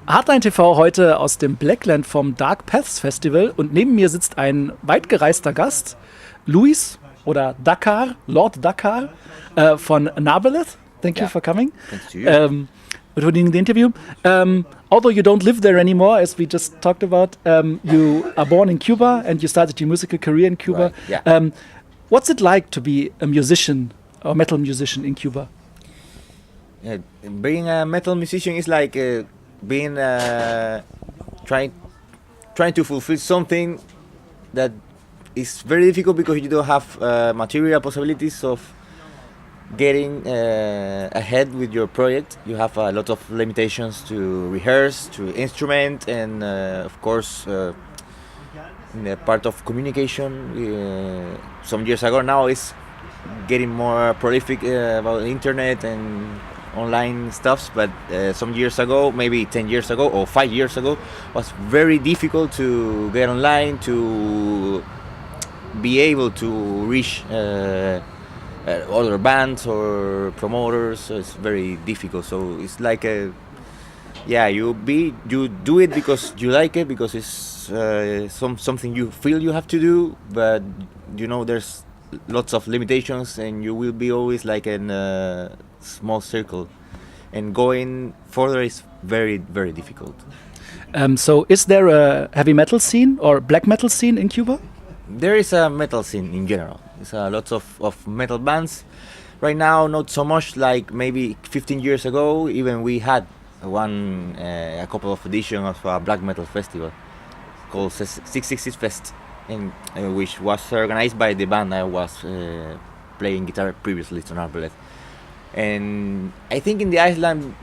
Hardline TV heute aus dem Blackland vom Dark Paths Festival und neben mir sitzt ein weit gereister Gast, Luis oder Dakar, Lord Dakar von Narbeleth. Thank you for coming. Thanks to you. We're doing the interview. Although you don't live there anymore, as we just talked about, you are born in Cuba and you started your musical career in Cuba. Right, yeah. What's it like to be a musician or metal musician in Cuba? Being a metal musician is like being trying to fulfill something that is very difficult because you don't have material possibilities of getting ahead with your project. You have a lot of limitations to rehearse, to instrument, and of course in the part of communication. Some years ago now it's getting more prolific about the internet and online stuffs, but some years ago, maybe 10 years ago or 5 years ago, was very difficult to get online, to be able to reach other bands or promoters. So it's very difficult. So it's like you do it because you like it, because it's something you feel you have to do, but you know there's lots of limitations and you will be always like in a small circle, and going further is very, very difficult. So is there a heavy metal scene or black metal scene in Cuba? There is a metal scene in general. There's lots of metal bands. Right now, not so much like maybe 15 years ago. Even we had a couple of editions of a black metal festival called 666 Fest, in which was organized by the band I was playing guitar previously to Narbeleth. And I think in the island,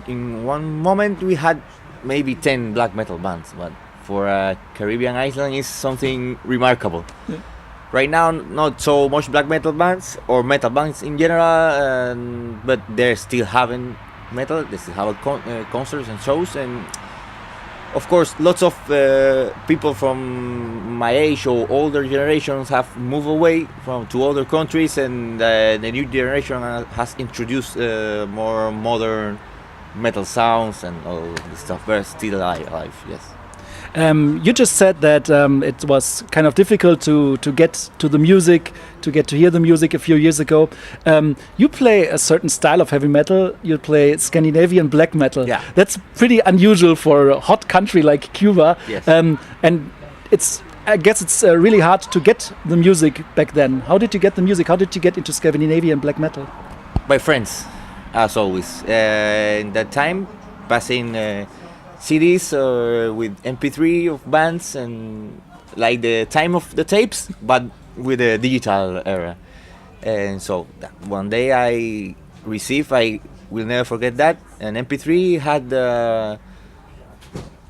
in one moment we had maybe 10 black metal bands, but for a Caribbean island is something remarkable. Yeah. Right now, not so much black metal bands or metal bands in general, but they're still having metal. They still have concerts and shows, and of course, lots of people from my age or older generations have moved away to other countries, and the new generation has introduced more modern metal sounds and all this stuff. We're still alive, yes. You just said that it was kind of difficult to get to the music, to get to hear the music a few years ago. You play a certain style of heavy metal. You play Scandinavian black metal. Yeah. That's pretty unusual for a hot country like Cuba. Yes. And I guess it's really hard to get the music back then. How did you get the music? How did you get into Scandinavian black metal? By friends, as always. In that time, passing CDs with MP3 of bands, and like the time of the tapes, but with the digital era. And so one day I will never forget that, an MP3 had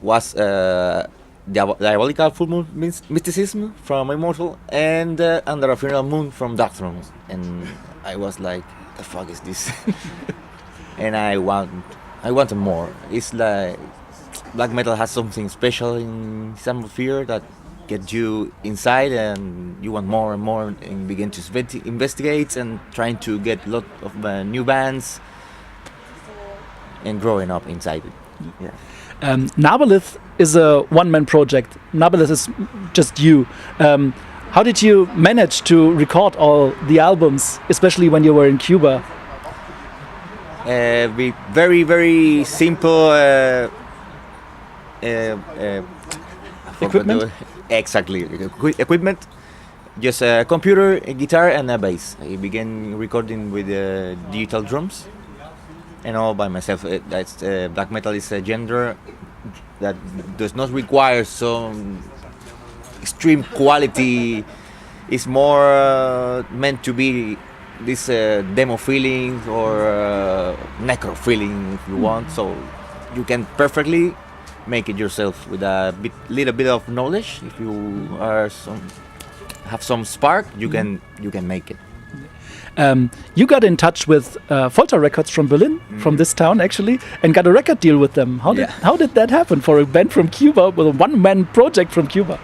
was Diabolical Full Moon Mysticism from Immortal and Under a Funeral Moon from Dark Thrones, and I was like, the fuck is this? And I wanted more. It's like black metal has something special in some fear that gets you inside, and you want more and more, and begin to investigate and trying to get a lot of new bands and growing up inside it. Yeah. Narbeleth is a one-man project. Narbeleth is just you. How did you manage to record all the albums, especially when you were in Cuba? Very, very simple equipment? Exactly, equipment. Just a computer, a guitar, and a bass. I began recording with digital drums, and all by myself. Black metal is a genre that does not require some extreme quality. It's more meant to be this demo feeling or necro feeling, if you want. So you can perfectly make it yourself with a little bit of knowledge. If you have some spark, you can make it. You got in touch with Folter Records from Berlin, from this town actually, and got a record deal with them. How did that happen for a band from Cuba, with a one-man project from Cuba?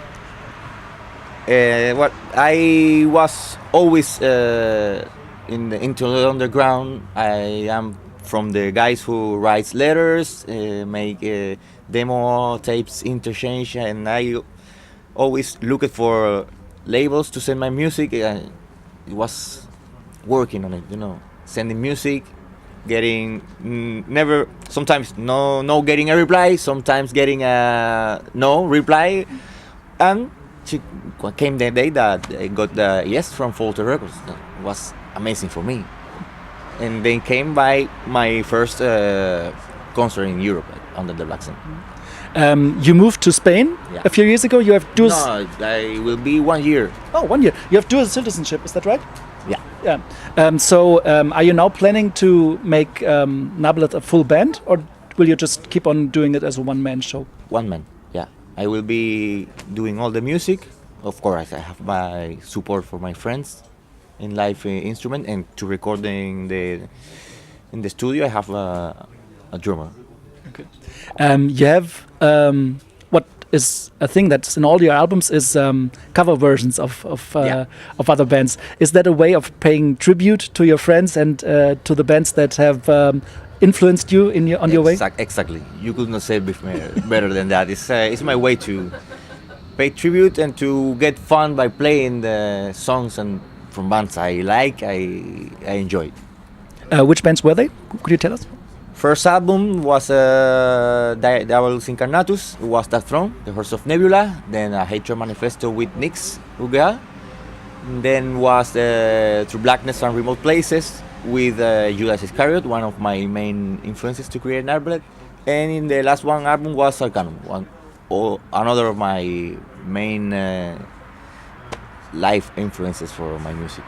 What I was always into the underground. I am from the guys who writes letters, make demo tapes, interchange, and I always looked for labels to send my music. It was working on it, sending music, getting never, sometimes no getting a reply, sometimes getting a no reply, and came the day that I got the yes from Folter Records. That was amazing for me. And then came by my first concert in Europe under the Blackland. You moved to Spain a few years ago. You have dual. No, I will be 1 year. Oh, 1 year. You have dual citizenship. Is that right? Yeah. Yeah. So, are you now planning to make Narbeleth a full band, or will you just keep on doing it as a one-man show? One man. Yeah. I will be doing all the music. Of course, I have my support for my friends in live instrument, and to recording in the studio I have a drummer. Okay. You have what is a thing that's in all your albums is cover versions of other bands. Is that a way of paying tribute to your friends and to the bands that have influenced you on your way? Exactly. You could not say it better than that. It's my way to pay tribute and to get fun by playing the songs and from bands I like, I enjoyed. Which bands were they? Could you tell us? First album was Diabolus Incarnatus, it was That Throne, The Horse of Nebula, then a Hatred Manifesto with Nix Ugea, then was Through Blackness and Remote Places with Judas Iscariot, one of my main influences to create Narbeleth, and in the last one album was Arcanum, another of my main live influences for my music.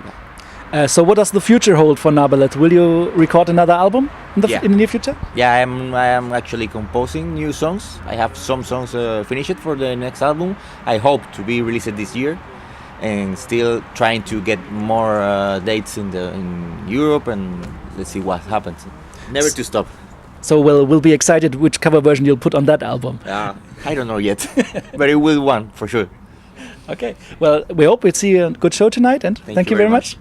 So what does the future hold for Narbeleth? Will you record another album in the near future? Yeah, I am actually composing new songs. I have some songs finished for the next album. I hope to be released this year, and still trying to get more dates in Europe, and let's see what happens. Never to stop. So we'll be excited which cover version you'll put on that album. I don't know yet, but it will one for sure. Okay. Well, we hope we'll see a good show tonight, and thank you very much.